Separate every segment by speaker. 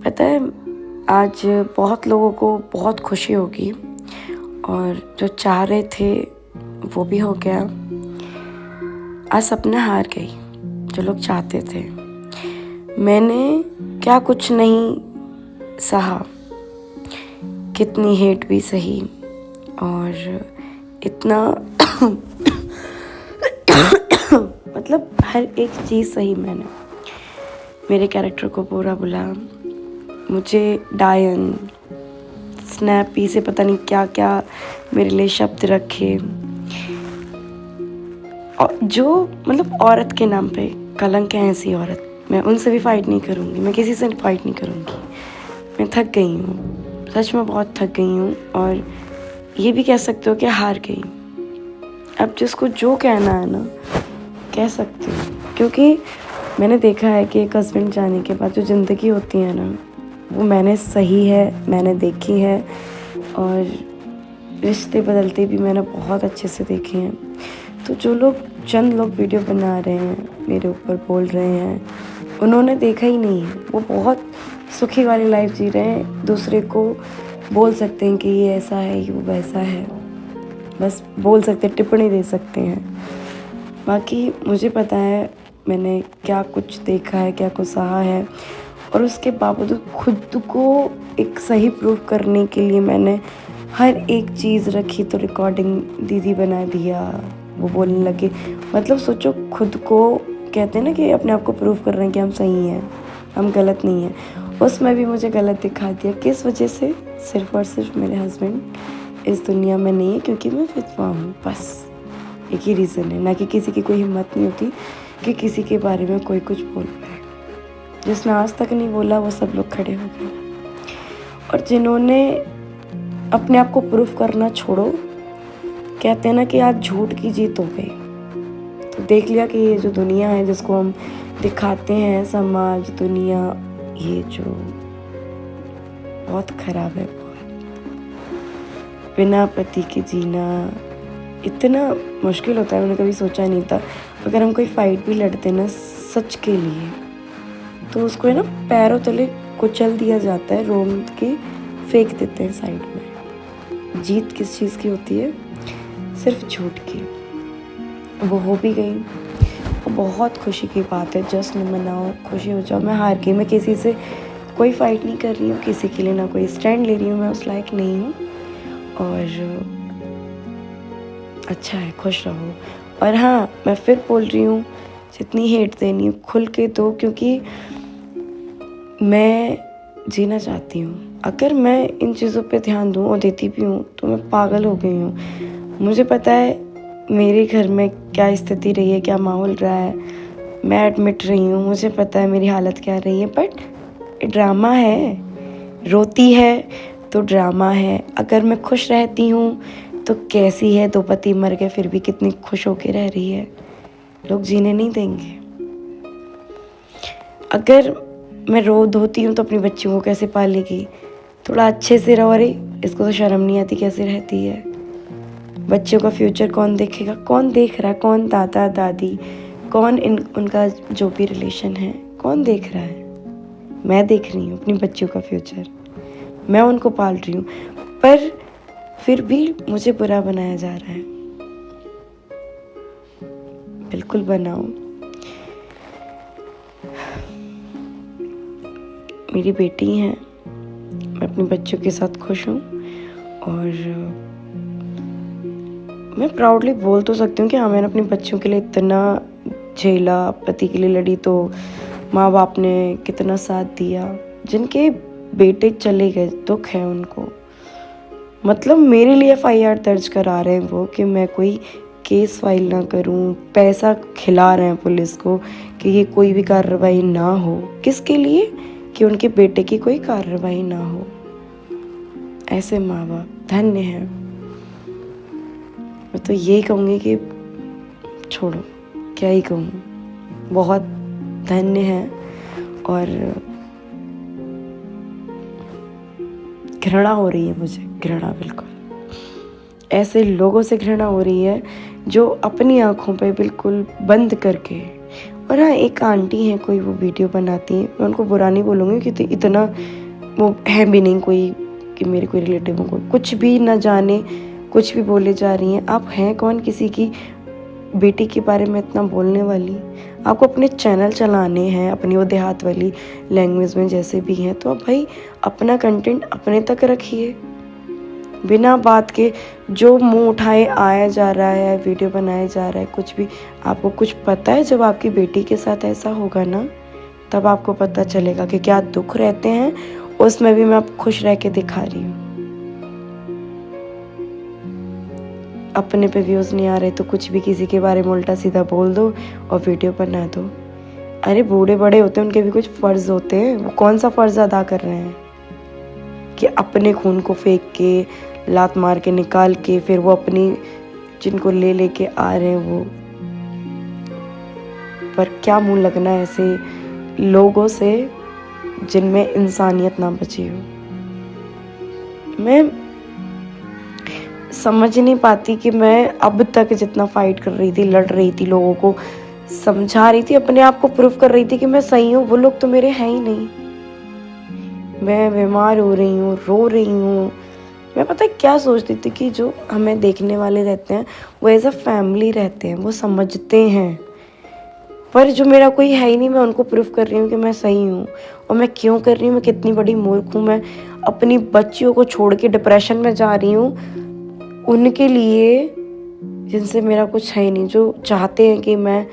Speaker 1: पता है, आज बहुत लोगों को बहुत खुशी होगी और जो चाह रहे थे वो भी हो गया। आज सपना हार गई जो लोग चाहते थे। मैंने क्या कुछ नहीं सहा, कितनी हेट भी सही और इतना मतलब हर एक चीज़ सही मैंने। मेरे कैरेक्टर को पूरा बुला, मुझे डायन स्नैपी से पता नहीं क्या क्या मेरे लिए शब्द रखे, और जो मतलब औरत के नाम पे कलंक है ऐसी औरत। मैं उनसे भी फाइट नहीं करूँगी, मैं किसी से फाइट नहीं करूँगी। मैं थक गई हूँ, सच में बहुत थक गई हूँ और ये भी कह सकते हो कि हार गई। अब जिसको जो कहना है ना कह सकती हूँ, क्योंकि मैंने देखा है कि एक हस्बैंड जाने के बाद जो ज़िंदगी होती है ना वो मैंने सही है, मैंने देखी है और रिश्ते बदलते भी मैंने बहुत अच्छे से देखे हैं। तो जो लोग चंद लोग वीडियो बना रहे हैं, मेरे ऊपर बोल रहे हैं, उन्होंने देखा ही नहीं है। वो बहुत सुखी वाली लाइफ जी रहे हैं, दूसरे को बोल सकते हैं कि ये ऐसा है, ये वो वैसा है, बस बोल सकते हैं, टिप्पणी दे सकते हैं। बाकी मुझे पता है मैंने क्या कुछ देखा है, क्या कुछ सहा है, और उसके बावजूद खुद को एक सही प्रूफ करने के लिए मैंने हर एक चीज़ रखी। तो रिकॉर्डिंग दीदी बना दिया, वो बोलने लगे। मतलब सोचो, खुद को कहते हैं ना कि अपने आप को प्रूफ कर रहे हैं कि हम सही हैं, हम गलत नहीं हैं। उसमें भी मुझे गलत दिखा दिया। किस वजह से? सिर्फ और सिर्फ मेरे हस्बैंड इस दुनिया में नहीं है क्योंकि मैं विधवा हूँ। बस एक ही रीज़न है, ना कि किसी की कोई हिम्मत नहीं होती कि किसी के बारे में कोई कुछ बोल पाए। जिसने आज तक नहीं बोला वो सब लोग खड़े हो गए, और जिन्होंने अपने आप को प्रूफ करना छोड़ो, कहते हैं ना कि आज झूठ की जीत हो गई। तो देख लिया कि ये जो दुनिया है जिसको हम दिखाते हैं, समाज, दुनिया, ये जो बहुत खराब है। बिना पति के जीना इतना मुश्किल होता है, मैंने कभी सोचा नहीं था। अगर हम कोई फाइट भी लड़ते ना सच के लिए, तो उसको है ना पैरों तले कुचल दिया जाता है, रोम के फेंक देते हैं साइड में। जीत किस चीज़ की होती है? सिर्फ झूठ की। वो हो भी गई, वो बहुत खुशी की बात है। जश्न मनाओ, खुशी हो जाओ। मैं हार गई, मैं किसी से कोई फाइट नहीं कर रही हूँ, किसी के लिए ना कोई स्टैंड ले रही हूँ, मैं उस लायक नहीं हूँ। और अच्छा है, खुश रहो। और हाँ, मैं फिर बोल रही हूँ, जितनी हेट देनी हो खुल के दो, क्योंकि मैं जीना चाहती हूँ। अगर मैं इन चीज़ों पे ध्यान दूँ और देती भी हूँ तो मैं पागल हो गई हूँ। मुझे पता है मेरे घर में क्या स्थिति रही है, क्या माहौल रहा है, मैं एडमिट रही हूँ, मुझे पता है मेरी हालत क्या रही है। बट ड्रामा है, रोती है तो ड्रामा है। अगर मैं खुश रहती हूँ तो कैसी है, दो पति मर गए फिर भी कितनी खुश होके रह रही है। लोग जीने नहीं देंगे। अगर मैं रो धोती हूँ तो अपनी बच्चियों को कैसे पालेगी? थोड़ा अच्छे से रहो। अरे इसको तो शर्म नहीं आती कैसे रहती है। बच्चों का फ्यूचर कौन देखेगा? कौन देख रहा है? कौन दादा दादी, कौन उनका जो भी रिलेशन है, कौन देख रहा है? मैं देख रही हूँ अपनी बच्चियों का फ्यूचर, मैं उनको पाल रही हूँ। पर फिर भी मुझे बुरा बनाया जा रहा है। बिल्कुल बनाओ। मेरी बेटी है, मैं अपने बच्चों के साथ खुश हूँ और मैं प्राउडली बोल तो सकती हूँ कि हाँ, मैंने अपने बच्चों के लिए इतना झेला, पति के लिए लड़ी तो माँ बाप ने कितना साथ दिया। जिनके बेटे चले गए, दुख है उनको। मतलब मेरे लिए FIR दर्ज करा रहे हैं वो कि मैं कोई केस फाइल ना करूं, पैसा खिला रहे हैं पुलिस को कि ये कोई भी कार्रवाई ना हो। किसके लिए? कि उनके बेटे की कोई कार्रवाई ना हो। ऐसे माँ बाप धन्य हैं। मैं तो यही कहूँगी कि छोड़ो, क्या ही कहूँ, बहुत धन्य हैं। और घृणा हो रही है मुझे, घृणा, बिल्कुल ऐसे लोगों से घृणा हो रही है जो अपनी आँखों पे बिल्कुल बंद करके और हाँ, एक आंटी है, कोई वो वीडियो बनाती है, मैं उनको बुरा नहीं बोलूँगी क्योंकि इतना वो है भी नहीं कोई कि मेरे कोई रिलेटिव हो, कुछ भी ना जाने, कुछ भी बोले जा रही हैं। आप हैं कौन किसी की बेटी के बारे में इतना बोलने वाली? आपको अपने चैनल चलाने हैं अपनी वो देहात वाली लैंग्वेज में जैसे भी हैं, तो आप भाई अपना कंटेंट अपने तक रखिए, बिना बात के जो मुंह उठाए आया जा रहा है, वीडियो बनाया जा रहा है, कुछ भी। आपको कुछ पता है जब आपकी बेटी के साथ ऐसा होगा ना, तब आपको पता चलेगा कि क्या दुख रहते हैं, उसमें भी मैं आप खुश रह के दिखा रही हूँ। अपने पे व्यूज़ नहीं आ रहे तो कुछ भी किसी के बारे में उल्टा सीधा बोल दो और वीडियो बना दो। अरे बूढ़े बड़े होते हैं, उनके भी कुछ फ़र्ज़ होते हैं, वो कौन सा फ़र्ज़ अदा कर रहे हैं कि अपने खून को फेंक के, लात मार के, निकाल के, फिर वो अपनी जिनको ले के आ रहे हैं वो। पर क्या मुँह लगना है ऐसे लोगों से जिनमें इंसानियत ना बची हो। मैं समझ नहीं पाती कि मैं अब तक जितना फाइट कर रही थी, लड़ रही थी, लोगों को समझा रही थी, अपने आप को प्रूफ कर रही थी कि मैं सही हूँ, वो लोग तो मेरे हैं ही नहीं। मैं बीमार हो रही हूँ, रो रही हूँ। मैं पता है क्या सोचती थी कि जो हमें देखने वाले रहते हैं वो एज अ फैमिली रहते हैं, वो समझते हैं, पर जो मेरा कोई है ही नहीं, मैं उनको प्रूफ कर रही हूँ कि मैं सही हूँ। और मैं क्यों कर रही हूँ, मैं कितनी बड़ी मूर्ख हूँ। मैं अपनी बच्चियों को छोड़ के डिप्रेशन में जा रही हूँ उनके लिए जिनसे मेरा कुछ है ही नहीं, जो चाहते हैं कि मैं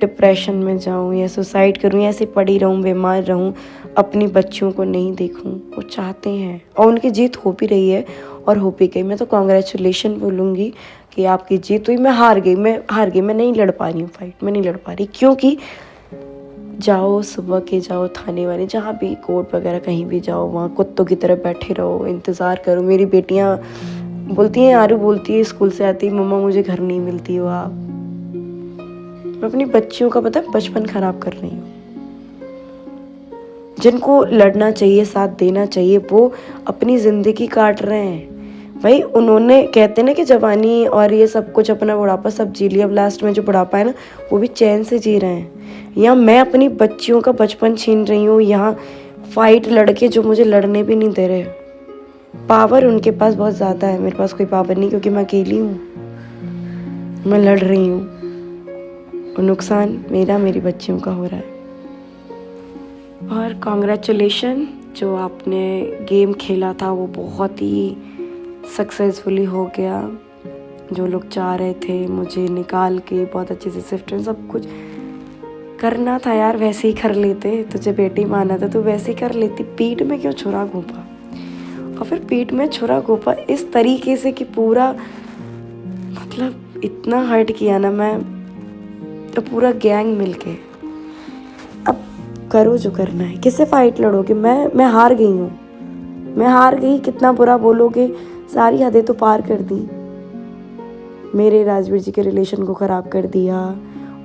Speaker 1: डिप्रेशन में जाऊँ या सुसाइड करूँ या ऐसे पड़ी रहूँ, बीमार रहूँ, अपनी बच्चियों को नहीं देखूँ। वो चाहते हैं और उनकी जीत हो भी रही है और हो भी गई। मैं तो कॉन्ग्रेचुलेशन बोलूँगी कि आपकी जीत हुई। मैं हार गई, मैं नहीं लड़ पा रही हूँ फाइट, मैं नहीं लड़ पा रही, क्योंकि जाओ सुबह के जाओ थाने वाले, जहाँ भी कोर्ट वगैरह कहीं भी जाओ, वहाँ कुत्तों की तरह बैठे रहो, इंतज़ार करो। मेरी बेटियाँ बोलती हैं, आरू बोलती है स्कूल से आती, मम्मा मुझे घर नहीं मिलती हो आप। मैं अपनी बच्चियों का पता है बचपन खराब कर रही हूँ। जिनको लड़ना चाहिए, साथ देना चाहिए, वो अपनी ज़िंदगी काट रहे हैं। भाई उन्होंने कहते ना कि जवानी और ये सब कुछ, अपना बुढ़ापा सब जी लिया, अब लास्ट में जो बुढ़ापा है ना वो भी चैन से जी रहे हैं। यहाँ मैं अपनी बच्चियों का बचपन छीन रही हूँ, यहाँ फाइट लड़के जो मुझे लड़ने भी नहीं दे रहे। पावर उनके पास बहुत ज़्यादा है, मेरे पास कोई पावर नहीं, क्योंकि मैं अकेली हूँ, मैं लड़ रही हूँ और नुकसान मेरा, मेरी बच्चियों का हो रहा है। और कॉन्ग्रेचुलेशन, जो आपने गेम खेला था वो बहुत ही सक्सेसफुली हो गया। जो लोग चाह रहे थे मुझे निकाल के बहुत अच्छे से शिफ्ट, सब कुछ करना था यार, वैसे ही कर लेते। तुझे बेटी माना था तो वैसे ही कर लेती, पीठ में क्यों छुरा घोंपा। और फिर पीठ में छुरा घोंपा इस तरीके से कि पूरा मतलब इतना हर्ट किया ना मैं, तो पूरा गैंग मिलके। अब करो जो करना है, किससे फाइट लड़ोगे। मैं हार गई हूँ, मैं हार गई, कितना बुरा बोलोगे, सारी हदें तो पार कर दी। मेरे राजवीर जी के रिलेशन को ख़राब कर दिया,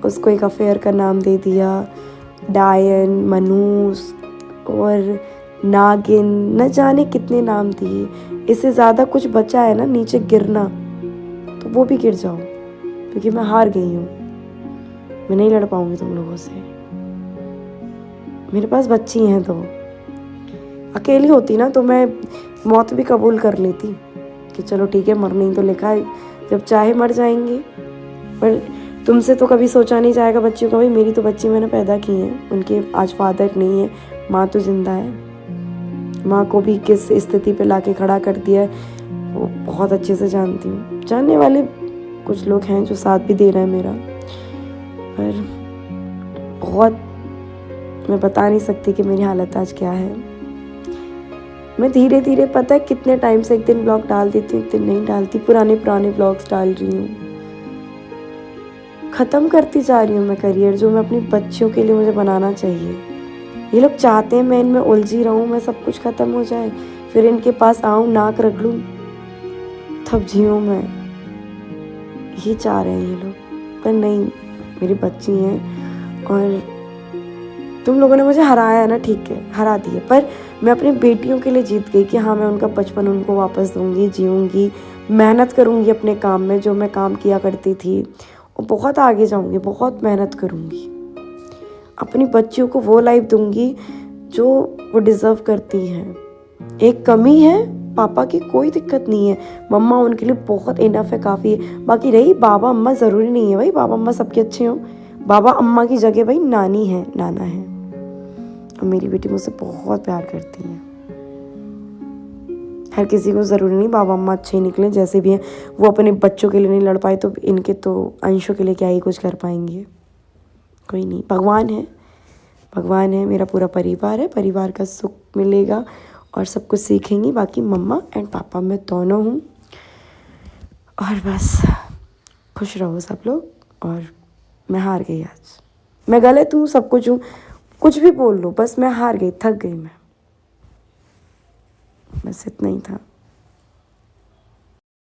Speaker 1: उसको एक अफेयर का नाम दे दिया, डायन, मनूस और नागिन, न जाने कितने नाम दिए। इससे ज़्यादा कुछ बचा है ना नीचे गिरना, तो वो भी गिर जाओ, क्योंकि मैं हार गई हूँ। मैं नहीं लड़ पाऊँगी तुम लोगों से। मेरे पास बच्ची हैं, तो अकेली होती ना तो मैं मौत भी कबूल कर लेती कि चलो ठीक है, मरने ही तो लिखा है, जब चाहे मर जाएंगे। पर तुमसे तो कभी सोचा नहीं जाएगा बच्चियों का। भाई मेरी तो बच्ची मैंने पैदा की हैं, उनके आज फादर नहीं है, माँ तो जिंदा है। माँ को भी किस स्थिति पे लाके खड़ा कर दिया है वो बहुत अच्छे से जानती हूँ। जानने वाले कुछ लोग हैं जो साथ भी दे रहे हैं मेरा, पर बहुत मैं बता नहीं सकती कि मेरी हालत आज क्या है। मैं धीरे धीरे पता है कितने टाइम से, एक दिन ब्लॉग डाल देती हूँ, एक दिन नहीं डालती, पुराने ब्लॉग्स डाल रही हूँ। ख़त्म करती जा रही हूँ मैं करियर जो मैं अपनी बच्चियों के लिए मुझे बनाना चाहिए। ये लोग चाहते हैं मैं इनमें उलझी रहूँ, मैं सब कुछ ख़त्म हो जाए, फिर इनके पास आऊँ, नाक रख लूँ, तब जीऊँ मैं। ये चाह रहे हैं ये लोग, पर नहीं, मेरी बच्ची हैं और तुम लोगों ने मुझे हराया ना, ठीक है हरा दिया, पर मैं अपनी बेटियों के लिए जीत गई कि हाँ मैं उनका बचपन उनको वापस दूंगी, जीऊँगी, मेहनत करूँगी अपने काम में जो मैं काम किया करती थी, और बहुत आगे जाऊँगी, बहुत मेहनत करूँगी। अपनी बच्चियों को वो लाइफ दूंगी जो वो डिज़र्व करती हैं। एक कमी है पापा की, कोई दिक्कत नहीं है, मम्मा उनके लिए बहुत इनफ है, काफ़ी है। बाकी रही बाबा अम्मा, ज़रूरी नहीं है भाई बाबा अम्मा सबके अच्छे हों। बाबा अम्मा की जगह भाई नानी है, नाना है। और मेरी बेटी मुझसे बहुत प्यार करती है। हर किसी को ज़रूरी नहीं बाबा अम्मा अच्छे ही निकलें, जैसे भी हैं। वो अपने बच्चों के लिए नहीं लड़ पाए तो इनके तो अंशों के लिए क्या ही कुछ कर पाएंगे। कोई नहीं, भगवान है, भगवान है, मेरा पूरा परिवार है, परिवार का सुख मिलेगा और सब कुछ सीखेंगी। बाकी मम्मा एंड पापा मैं दोनों हूँ। और बस खुश रहो सब लोग। और मैं हार गई आज, मैं गलत हूँ, सब कुछ हूँ, कुछ भी बोल लो, बस मैं हार गई, थक गई मैं, बस इतना ही था।